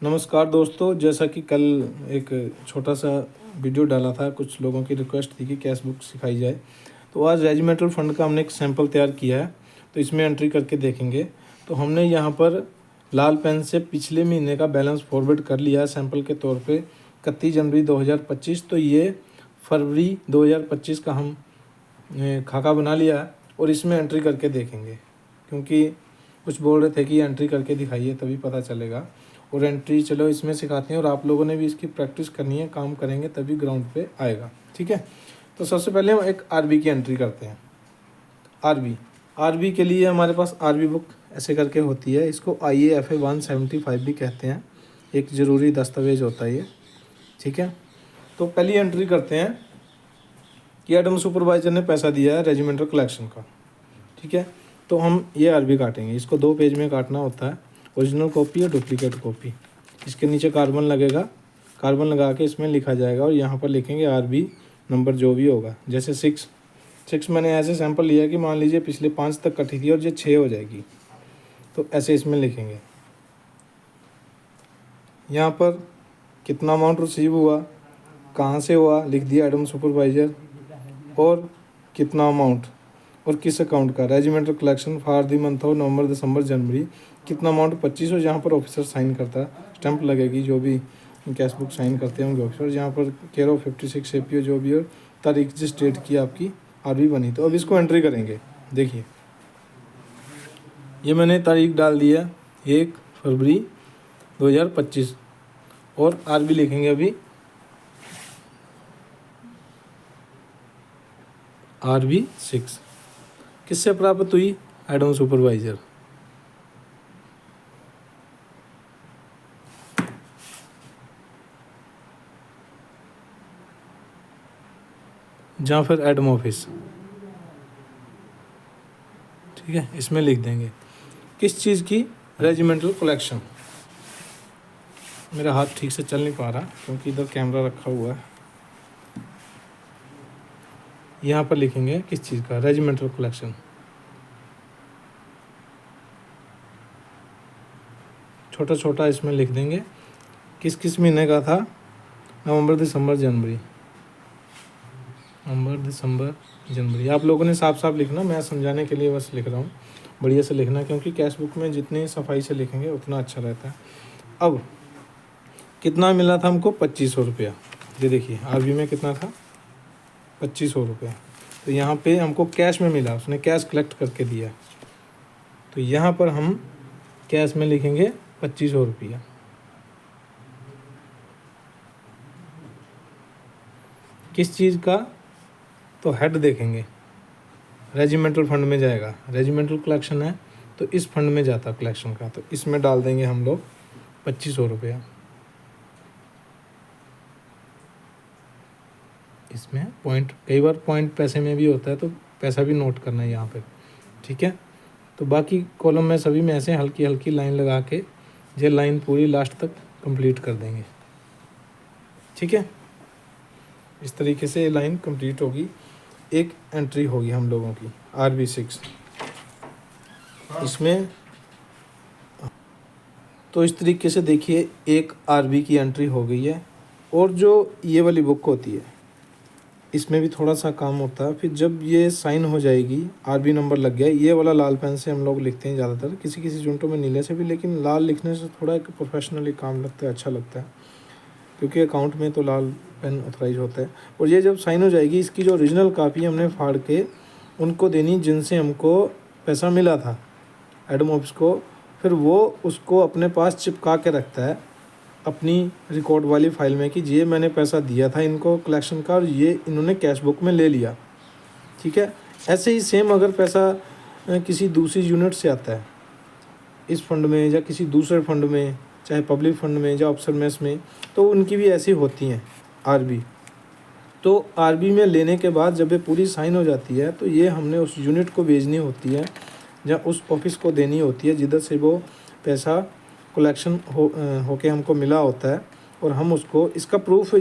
नमस्कार दोस्तों, जैसा कि कल एक छोटा सा वीडियो डाला था, कुछ लोगों की रिक्वेस्ट थी कि कैश बुक सिखाई जाए। तो आज रेजिमेंटल फ़ंड का हमने एक सैंपल तैयार किया है, तो इसमें एंट्री करके देखेंगे। तो हमने यहाँ पर लाल पेन से पिछले महीने का बैलेंस फॉरवर्ड कर लिया है सैंपल के तौर पे 31 जनवरी 2025। तो ये फरवरी 2025 का हम खाका बना लिया है और इसमें एंट्री करके देखेंगे, क्योंकि कुछ बोल रहे थे कि एंट्री करके दिखाइए तभी पता चलेगा। और एंट्री चलो इसमें सिखाते हैं, और आप लोगों ने भी इसकी प्रैक्टिस करनी है, काम करेंगे तभी ग्राउंड पे आएगा। ठीक है, तो सबसे पहले हम एक आरबी की एंट्री करते हैं। आरबी के लिए हमारे पास आरबी बुक ऐसे करके होती है, इसको IAFA 175 भी कहते हैं, एक ज़रूरी दस्तावेज होता है ये। ठीक है, तो पहली एंट्री करते हैं कि एडम सुपरवाइजर ने पैसा दिया है रेजिमेंटल कलेक्शन का। ठीक है, तो हम ये आरबी काटेंगे, इसको 2 पेज में काटना होता है, ओरिजिनल कॉपी और डुप्लीकेट कॉपी। इसके नीचे कार्बन लगेगा, कार्बन लगा के इसमें लिखा जाएगा और यहाँ पर लिखेंगे आरबी नंबर जो भी होगा। जैसे 6 मैंने ऐसे सैंपल लिया कि मान लीजिए पिछले 5 तक कटी थी और ये 6 हो जाएगी, तो ऐसे इसमें लिखेंगे। यहाँ पर कितना अमाउंट रिसीव हुआ, कहाँ से हुआ लिख दिया एडम सुपरवाइजर, और कितना अमाउंट और किस अकाउंट का, regimental collection for the month of November December January, कितना अमाउंट 25। और यहाँ पर ऑफिसर साइन करता है, स्टैंप लगेगी, जो भी कैश बुक साइन करते होंगे ऑफिसर। यहाँ पर केयर ऑफ 56 APO जो भी, और तारीख जिस डेट की आपकी आरबी बनी। तो अब इसको एंट्री करेंगे। देखिए, ये मैंने तारीख डाल दी है 1 फरवरी 2025 और आरबी लिखेंगे अभी RB 6 किससे प्राप्त हुई, एडम सुपरवाइजर। जहाँ फिर एडम ऑफिस। ठीक है, इसमें लिख देंगे किस चीज़ की, रेजिमेंटल कलेक्शन। मेरा हाथ ठीक से चल नहीं पा रहा क्योंकि इधर कैमरा रखा हुआ है। यहाँ पर लिखेंगे किस चीज़ का, रेजिमेंटल कलेक्शन। छोटा छोटा इसमें लिख देंगे किस किस महीने का था, नवंबर दिसंबर जनवरी, नवंबर दिसंबर जनवरी। आप लोगों ने साफ साफ लिखना, मैं समझाने के लिए बस लिख रहा हूँ, बढ़िया से लिखना, क्योंकि कैश बुक में जितनी सफाई से लिखेंगे उतना अच्छा रहता है। अब कितना मिला था हमको, 2500 रुपया। ये देखिए आरबी में कितना था, 2500 रुपया। तो यहाँ पे हमको कैश में मिला, उसने कैश कलेक्ट करके दिया। तो यहाँ पर हम कैश में लिखेंगे 2500 रुपया। किस चीज़ का, तो हेड देखेंगे, रेजिमेंटल फंड में जाएगा, रेजिमेंटल कलेक्शन है तो इस फंड में जाता कलेक्शन का, तो इसमें डाल देंगे हम लोग 2500 रुपया। इसमें पॉइंट, कई बार पॉइंट पैसे में भी होता है, तो पैसा भी नोट करना है यहाँ पे। ठीक है, तो बाकी कॉलम में सभी में ऐसे हल्की हल्की लाइन लगा के ये लाइन पूरी लास्ट तक कंप्लीट कर देंगे। ठीक है, इस तरीके से ये लाइन कंप्लीट होगी, एक एंट्री होगी हम लोगों की RB 6 इसमें। तो इस तरीके से देखिए एक RB की एंट्री हो गई है। और जो ये वाली बुक होती है इसमें भी थोड़ा सा काम होता है, फिर जब ये साइन हो जाएगी, RB नंबर लग गया, ये वाला लाल पेन से हम लोग लिखते हैं ज़्यादातर, किसी किसी यूनिटों में नीले से भी, लेकिन लाल लिखने से थोड़ा एक प्रोफेशनली काम लगता है, अच्छा लगता है, क्योंकि अकाउंट में तो लाल पेन ऑथराइज होता है। और ये जब साइन हो जाएगी, इसकी जो ओरिजिनल कापी हमने फाड़ के उनको देनी जिनसे हमको पैसा मिला था एडम ऑफिस को, फिर वो उसको अपने पास चिपका के रखता है अपनी रिकॉर्ड वाली फाइल में कि ये मैंने पैसा दिया था इनको कलेक्शन का और ये इन्होंने कैश बुक में ले लिया। ठीक है, ऐसे ही सेम अगर पैसा किसी दूसरी यूनिट से आता है इस फंड में या किसी दूसरे फंड में, चाहे पब्लिक फंड में या ऑफिसर मेस में, तो उनकी भी ऐसी होती हैं आरबी। तो आरबी में लेने के बाद जब ये पूरी साइन हो जाती है, तो ये हमने उस यूनिट को भेजनी होती है या उस ऑफिस को देनी होती है जिधर से वो पैसा कलेक्शन होके हमको मिला होता है। और हम उसको, इसका प्रूफ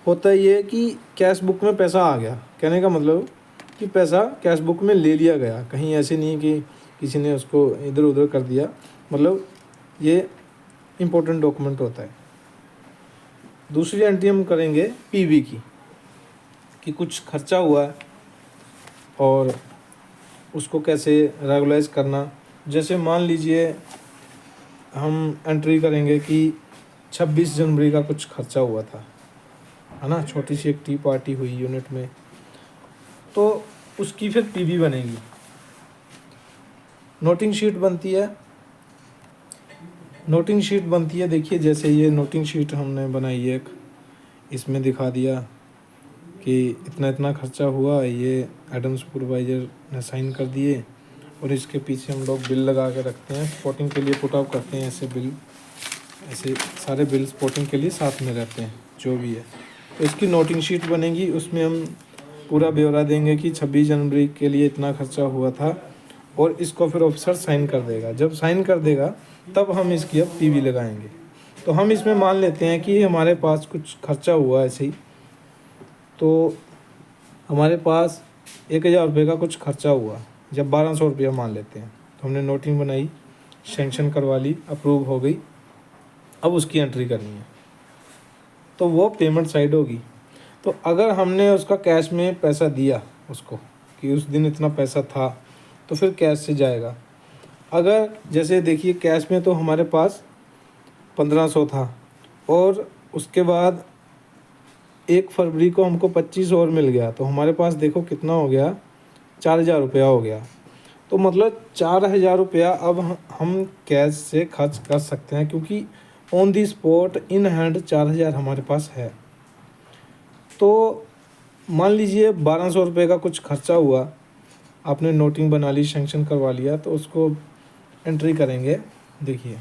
होता है ये कि कैश बुक में पैसा आ गया, कहने का मतलब कि पैसा कैश बुक में ले लिया गया, कहीं ऐसे नहीं कि किसी ने उसको इधर उधर कर दिया। मतलब ये इम्पोर्टेंट डॉक्यूमेंट होता है। दूसरी एंट्री हम करेंगे पीवी की, कि कुछ खर्चा हुआ है और उसको कैसे रेगुलाइज करना। जैसे मान लीजिए हम एंट्री करेंगे कि 26 जनवरी का कुछ खर्चा हुआ था, है ना, छोटी सी एक टी पार्टी हुई यूनिट में, तो उसकी फिर पीवी बनेगी। नोटिंग शीट बनती है, नोटिंग शीट बनती है। देखिए जैसे ये नोटिंग शीट हमने बनाई एक, इसमें दिखा दिया कि इतना इतना खर्चा हुआ, ये एडम सुपरवाइज़र ने साइन कर दिए, और इसके पीछे हम लोग बिल लगा के रखते हैं, स्पॉटिंग के लिए पुट आउट करते हैं। ऐसे बिल, ऐसे सारे बिल स्पॉटिंग के लिए साथ में रहते हैं जो भी है। तो इसकी नोटिंग शीट बनेगी, उसमें हम पूरा ब्यौरा देंगे कि 26 जनवरी के लिए इतना खर्चा हुआ था, और इसको फिर ऑफिसर साइन कर देगा। जब साइन कर देगा तब हम इसकी अब पीवी लगाएंगे। तो हम इसमें मान लेते हैं कि हमारे पास कुछ खर्चा हुआ ऐसे ही, तो हमारे पास 1000 रुपये का कुछ खर्चा हुआ, जब 1200 रुपया मान लेते हैं, तो हमने नोटिंग बनाई, सेंक्शन करवा ली, अप्रूव हो गई। अब उसकी एंट्री करनी है, तो वो पेमेंट साइड होगी। तो अगर हमने उसका कैश में पैसा दिया उसको कि उस दिन इतना पैसा था, तो फिर कैश से जाएगा। अगर जैसे देखिए कैश में तो हमारे पास 1500 था, और उसके बाद 1 फरवरी को हमको 25 और मिल गया, तो हमारे पास देखो कितना हो गया, 4000 रुपया हो गया। तो मतलब 4000 रुपया अब हम कैश से खर्च कर सकते हैं, क्योंकि on the spot in hand 4000 हमारे पास है। तो मान लीजिए 1200 रुपये का कुछ खर्चा हुआ, आपने नोटिंग बना ली, सेंक्शन करवा लिया, तो उसको एंट्री करेंगे। देखिए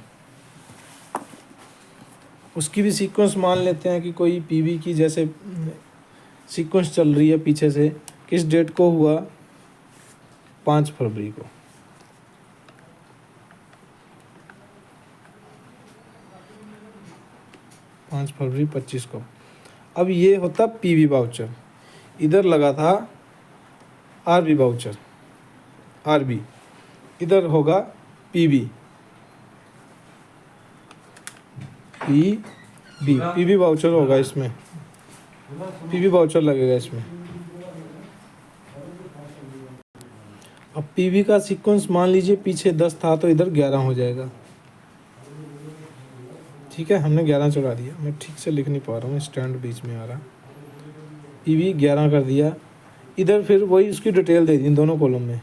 उसकी भी सीक्वेंस मान लेते हैं कि कोई पीवी की जैसे सीक्वेंस चल रही है पीछे से, किस डेट को हुआ, 5 फरवरी को, फरवरी 25 को। अब ये होता पीवी वाउचर, इधर लगा था आरबी वाउचर, आरबी, इधर होगा पीवी, पीवी वाउचर होगा इसमें, पीवी वाउचर लगेगा इसमें। अब पीवी का सीक्वेंस मान लीजिए पीछे 10 था, तो इधर 11 हो जाएगा। ठीक है, हमने 11 चढ़ा दिया, मैं ठीक से लिख नहीं पा रहा हूँ, स्टैंड बीच में आ रहा। पीवी 11 कर दिया। इधर फिर वही उसकी डिटेल दे दी दोनों कॉलम में,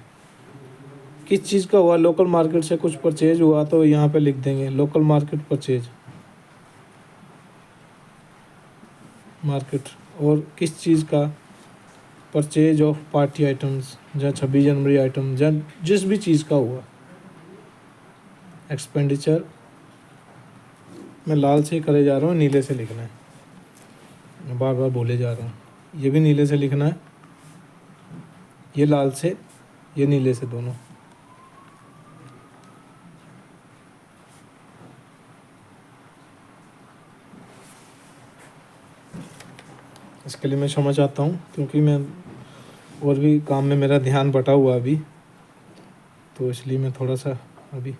किस चीज़ का हुआ, लोकल मार्केट से कुछ परचेज हुआ तो यहाँ पे लिख देंगे लोकल मार्केट परचेज, मार्केट, और किस चीज़ का, परचेज ऑफ पार्टी आइटम्स, या 26 जनवरी आइटम, या जिस भी चीज़ का हुआ एक्सपेंडिचर। मैं लाल से करे जा रहा हूँ, नीले से लिखना है, मैं बार बार बोले जा रहा हूँ। ये भी नीले से लिखना है, ये लाल से, ये नीले से, दोनों। इसके लिए मैं क्षमा चाहता हूँ, क्योंकि मैं और भी काम में मेरा ध्यान बटा हुआ अभी, तो इसलिए मैं थोड़ा सा अभी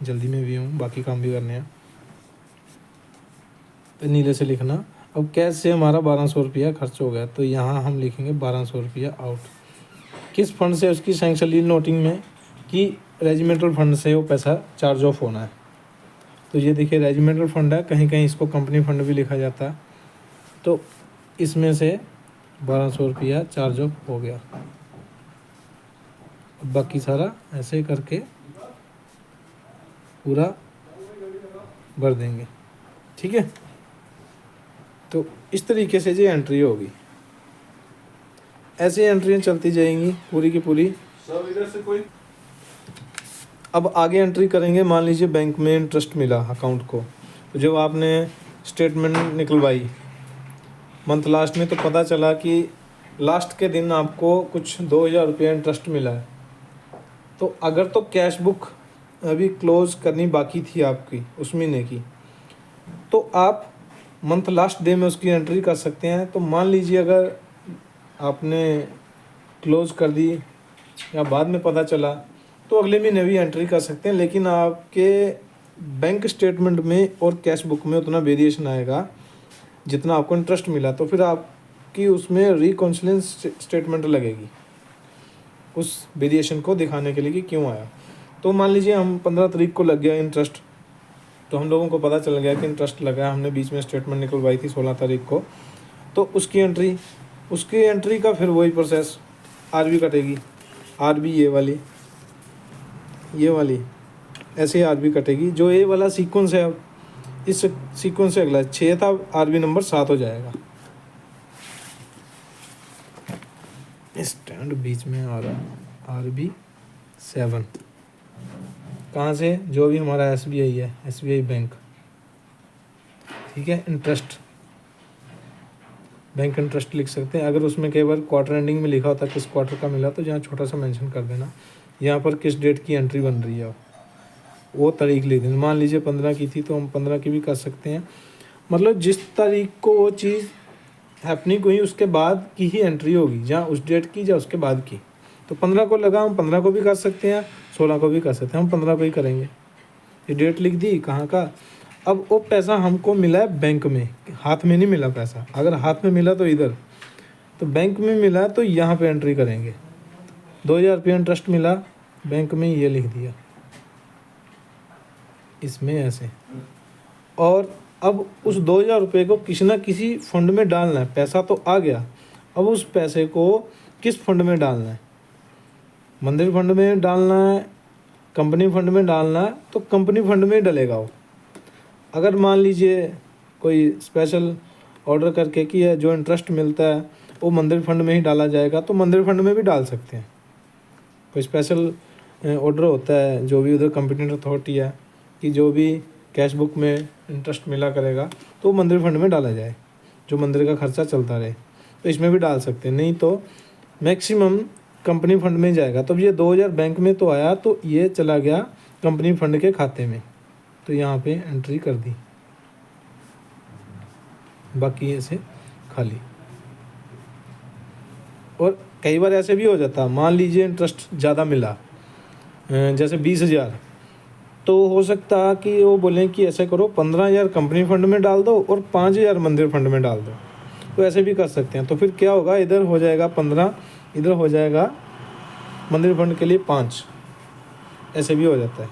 जल्दी में भी हूँ, बाकी काम भी करने हैं। तो नीले से लिखना। अब कैश से हमारा 1200 रुपया खर्च हो गया, तो यहाँ हम लिखेंगे 1200 रुपया आउट। किस फंड से उसकी सैंक्शन ली नोटिंग में कि रेजिमेंटल फंड से वो पैसा चार्ज ऑफ होना है। तो ये देखिए रेजिमेंटल फंड है, कहीं कहीं इसको कंपनी फंड भी लिखा जाता है। तो इसमें से 1200 रुपया चार्ज ऑफ हो गया। अब बाकी सारा ऐसे करके पूरा भर देंगे। ठीक है, तो इस तरीके से ये एंट्री होगी, ऐसे एंट्रियाँ चलती जाएंगी पूरी की पूरी। सब इधर से कोई। अब आगे एंट्री करेंगे, मान लीजिए बैंक में इंटरेस्ट मिला अकाउंट को, तो जब आपने स्टेटमेंट निकलवाई मंथ लास्ट में, तो पता चला कि लास्ट के दिन आपको कुछ 2000 रुपया इंटरेस्ट मिला है। तो अगर तो कैश बुक अभी क्लोज करनी बाकी थी आपकी उस महीने की, तो आप मंथ लास्ट डे में उसकी एंट्री कर सकते हैं। तो मान लीजिए अगर आपने क्लोज कर दी या बाद में पता चला, तो अगले महीने भी एंट्री कर सकते हैं, लेकिन आपके बैंक स्टेटमेंट में और कैश बुक में उतना वेरिएशन आएगा जितना आपको इंटरेस्ट मिला, तो फिर आपकी उसमें रिकॉन्सिलियंस स्टेटमेंट लगेगी उस वेरिएशन को दिखाने के लिए कि क्यों आया। तो मान लीजिए हम 15 तारीख को लग गया इंटरेस्ट, तो हम लोगों को पता चल गया कि इंटरेस्ट लगा, हमने बीच में स्टेटमेंट निकलवाई थी 16 तारीख को, तो उसकी एंट्री का फिर वही प्रोसेस, आरबी कटेगी, आरबी ये वाली ऐसे ही आरबी कटेगी। जो ये वाला सीक्वेंस है, अब इस सीक्वेंस से अगला 6 था, आरबी नंबर 7 हो जाएगा। स्टैंड बीच में आ रहा, आरबी 7 कहाँ से, जो भी हमारा एसबीआई है, एसबीआई बैंक, ठीक है। इंटरेस्ट, बैंक इंटरेस्ट लिख सकते हैं। अगर उसमें केवल क्वार्टर एंडिंग में लिखा होता किस क्वार्टर का मिला, तो यहाँ छोटा सा मेंशन कर देना, यहाँ पर किस डेट की एंट्री बन रही है वो तारीख लिख देना। मान लीजिए 15 की थी तो हम 15 की भी कर सकते हैं, मतलब जिस तारीख को वो चीज़ हैपनिंग हुई उसके बाद की ही एंट्री होगी, जहाँ उस डेट की या उसके बाद की। तो 15 को लगा, हम 15 को भी कर सकते हैं, 16 को भी कर सकते हैं, हम 15 को ही करेंगे। ये डेट लिख दी कहाँ का। अब वो पैसा हमको मिला है बैंक में, हाथ में नहीं मिला पैसा। अगर हाथ में मिला तो इधर, तो बैंक में मिला तो यहाँ पे एंट्री करेंगे। 2000 रुपये इंटरेस्ट मिला बैंक में, ये लिख दिया इसमें ऐसे। और अब उस 2000 रुपये को किसी ना किसी फंड में डालना है। पैसा तो आ गया, अब उस पैसे को किस फंड में डालना है, मंदिर फंड में डालना है, कंपनी फंड में डालना है, तो कंपनी फंड में डलेगा वो। अगर मान लीजिए कोई स्पेशल ऑर्डर करके कि है जो इंटरेस्ट मिलता है वो मंदिर फंड में ही डाला जाएगा, तो मंदिर फंड में भी डाल सकते हैं। कोई स्पेशल ऑर्डर होता है, जो भी उधर कंपिटेंट अथॉरिटी है कि जो भी कैश बुक में इंटरेस्ट मिला करेगा तो मंदिर फंड में डाला जाए, जो मंदिर का खर्चा चलता रहे, तो इसमें भी डाल सकते हैं। नहीं तो मैक्सिमम कंपनी फंड में जाएगा। तो ये 2000 बैंक में तो आया, तो ये चला गया कंपनी फंड के खाते में, तो यहाँ पे एंट्री कर दी, बाकी ऐसे खाली। और कई बार ऐसे भी हो जाता, मान लीजिए इंटरेस्ट ज़्यादा मिला, जैसे 20,000, तो हो सकता कि वो बोलें कि ऐसे करो 15,000 कंपनी फंड में डाल दो और 5,000 मंदिर फंड में डाल दो, तो ऐसे भी कर सकते हैं। तो फिर क्या होगा, इधर हो जाएगा 15, इधर हो जाएगा मंदिर फंड के लिए 5, ऐसे भी हो जाता है।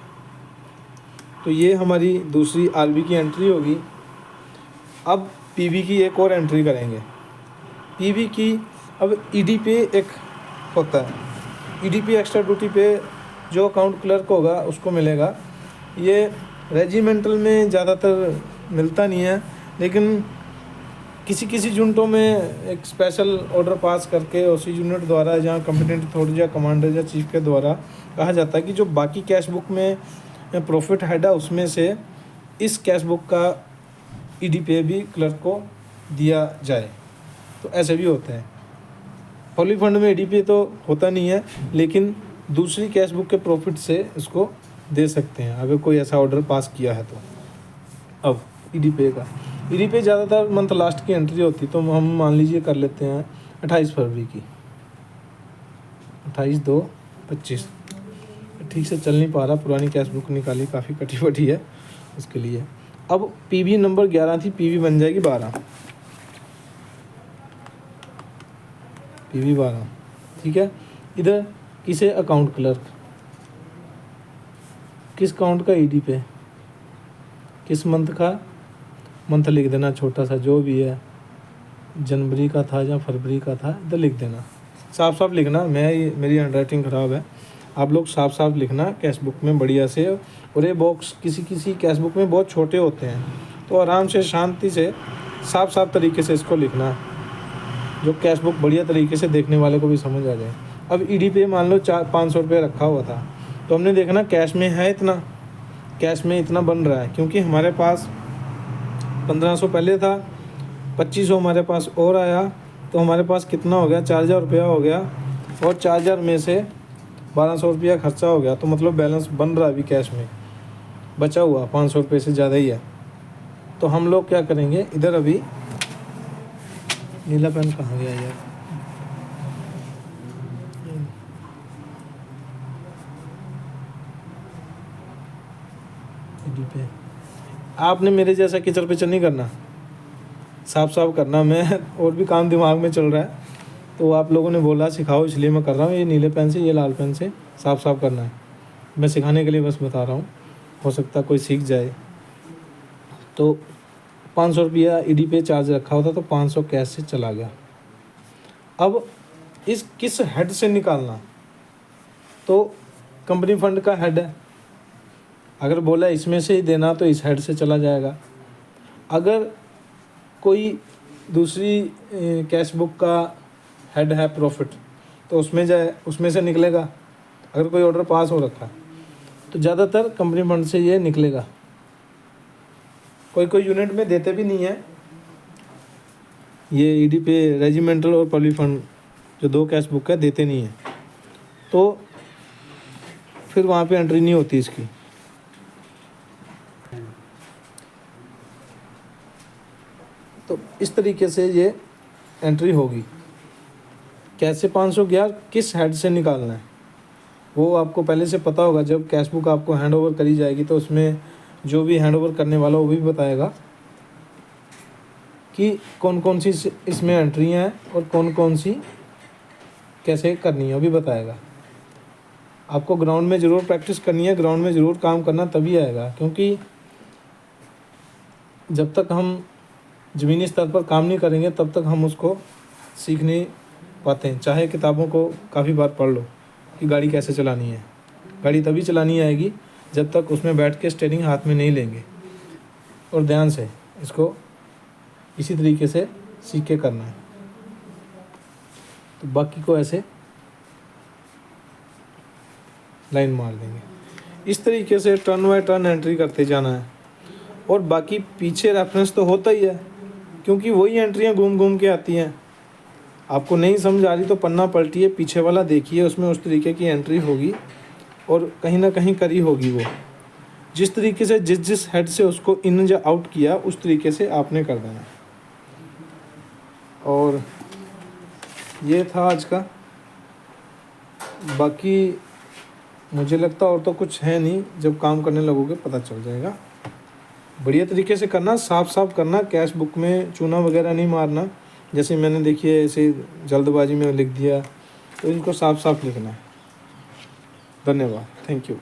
तो ये हमारी दूसरी आरबी की एंट्री होगी। अब पीबी की एक और एंट्री करेंगे। पीबी की अब ईडी पे एक होता है, ईडी पे एक्स्ट्रा ड्यूटी पे जो अकाउंट क्लर्क होगा उसको मिलेगा। ये रेजिमेंटल में ज़्यादातर मिलता नहीं है, लेकिन किसी किसी यूनिटों में एक स्पेशल ऑर्डर पास करके उसी यूनिट द्वारा, जहाँ कॉम्पिटेंट अथॉरिटी या कमांडर या चीफ के द्वारा कहा जाता है कि जो बाकी कैश बुक में प्रॉफिट हेड है उसमें से इस कैश बुक का ईडी पे भी क्लर्क को दिया जाए। तो ऐसे भी होता है। होली फंड में ईडी पे तो होता नहीं है, लेकिन दूसरी कैश बुक के प्रॉफिट से इसको दे सकते हैं अगर कोई ऐसा ऑर्डर पास किया है तो। अब ईडी पे का, ईडी पे ज़्यादातर मंथ लास्ट की एंट्री होती, तो हम मान लीजिए कर लेते हैं 28 फरवरी की, 28/2/25। ठीक से चल नहीं पा रहा, पुरानी कैश बुक निकाली, काफ़ी कटी फटी है उसके लिए। अब पीवी नंबर 11 थी, पीवी बन जाएगी 12, पीवी 12, ठीक है। इधर किसे अकाउंट क्लर्क, किस अकाउंट का ईडी पे, किस मंथ का, मंथ लिख देना छोटा सा, जो भी है, जनवरी का था या फरवरी का था, इधर लिख देना, साफ साफ लिखना। मेरी हैंडराइटिंग ख़राब है, आप लोग साफ साफ लिखना कैश बुक में बढ़िया से। और ये बॉक्स किसी किसी कैश बुक में बहुत छोटे होते हैं, तो आराम से शांति से साफ साफ तरीके से इसको लिखना, जो कैश बुक बढ़िया तरीके से देखने वाले को भी समझ आ जाए। अब ईडी पे मान लो 500 रुपये रखा हुआ था, तो हमने देखना कैश में है इतना, कैश में इतना बन रहा है, क्योंकि हमारे पास 1500 पहले था, 2500 हमारे पास और आया, तो हमारे पास कितना हो गया, 4000 रुपया हो गया। और 4000 में से 1200 रुपया खर्चा हो गया, तो मतलब बैलेंस बन रहा है अभी कैश में, बचा हुआ 500 रुपये से ज़्यादा ही है। तो हम लोग क्या करेंगे, इधर अभी नीला पेन कहाँ गया यार, ईडी पे आपने मेरे जैसा किचर पिचर नहीं करना, साफ साफ करना। मैं और भी काम दिमाग में चल रहा है, तो आप लोगों ने बोला सिखाओ, इसलिए मैं कर रहा हूँ। ये नीले पेन से, ये लाल पेन से साफ साफ करना है। मैं सिखाने के लिए बस बता रहा हूँ, हो सकता है कोई सीख जाए। तो 500 रुपया ईडी पे चार्ज रखा होता, तो 500 कैश से चला गया। अब इस किस हेड से निकालना, तो कंपनी फंड का हेड है, अगर बोला इसमें से ही देना तो इस हेड से चला जाएगा। अगर कोई दूसरी कैश बुक का हेड है प्रॉफिट, तो उसमें जाए, उसमें से निकलेगा। अगर कोई ऑर्डर पास हो रखा है तो ज़्यादातर कंपनी फंड से ये निकलेगा। कोई कोई यूनिट में देते भी नहीं है ये ईडी पे, रेजिमेंटल और पब्लिक फंड जो 2 कैश बुक है देते नहीं है, तो फिर वहाँ पे एंट्री नहीं होती इसकी। तो इस तरीके से ये एंट्री होगी। कैसे 500 गया, किस हेड से निकालना है वो आपको पहले से पता होगा। जब कैश बुक आपको हैंड ओवर करी जाएगी तो उसमें जो भी हैंड ओवर करने वाला वो भी बताएगा कि कौन कौन सी इसमें एंट्रियाँ हैं और कौन कौन सी कैसे करनी है, वो भी बताएगा। आपको ग्राउंड में ज़रूर प्रैक्टिस करनी है, ग्राउंड में ज़रूर काम करना, तभी आएगा। क्योंकि जब तक हम ज़मीनी स्तर पर काम नहीं करेंगे तब तक हम उसको सीख नहीं पाते हैं। चाहे किताबों को काफ़ी बार पढ़ लो कि गाड़ी कैसे चलानी है, गाड़ी तभी चलानी आएगी जब तक उसमें बैठ के स्टीयरिंग हाथ में नहीं लेंगे और ध्यान से इसको इसी तरीके से सीख के करना है। तो बाकी को ऐसे लाइन मार देंगे। इस तरीके से टर्न बाय टर्न एंट्री करते जाना है। और बाकी पीछे रेफरेंस तो होता ही है, क्योंकि वही एंट्रियाँ घूम घूम के आती हैं। आपको नहीं समझ आ रही तो पन्ना पलटिए, पीछे वाला देखिए, उसमें उस तरीके की एंट्री होगी और कहीं ना कहीं करी होगी। वो जिस तरीके से जिस हेड से उसको इन या आउट किया उस तरीके से आपने कर देना। और ये था आज का। बाकी मुझे लगता और तो कुछ है नहीं, जब काम करने लगोगे पता चल जाएगा। बढ़िया तरीके से करना, साफ साफ करना, कैश बुक में चूना वगैरह नहीं मारना। जैसे मैंने देखिए ऐसे जल्दबाजी में लिख दिया, तो इनको साफ साफ लिखना है। धन्यवाद, थैंक यू।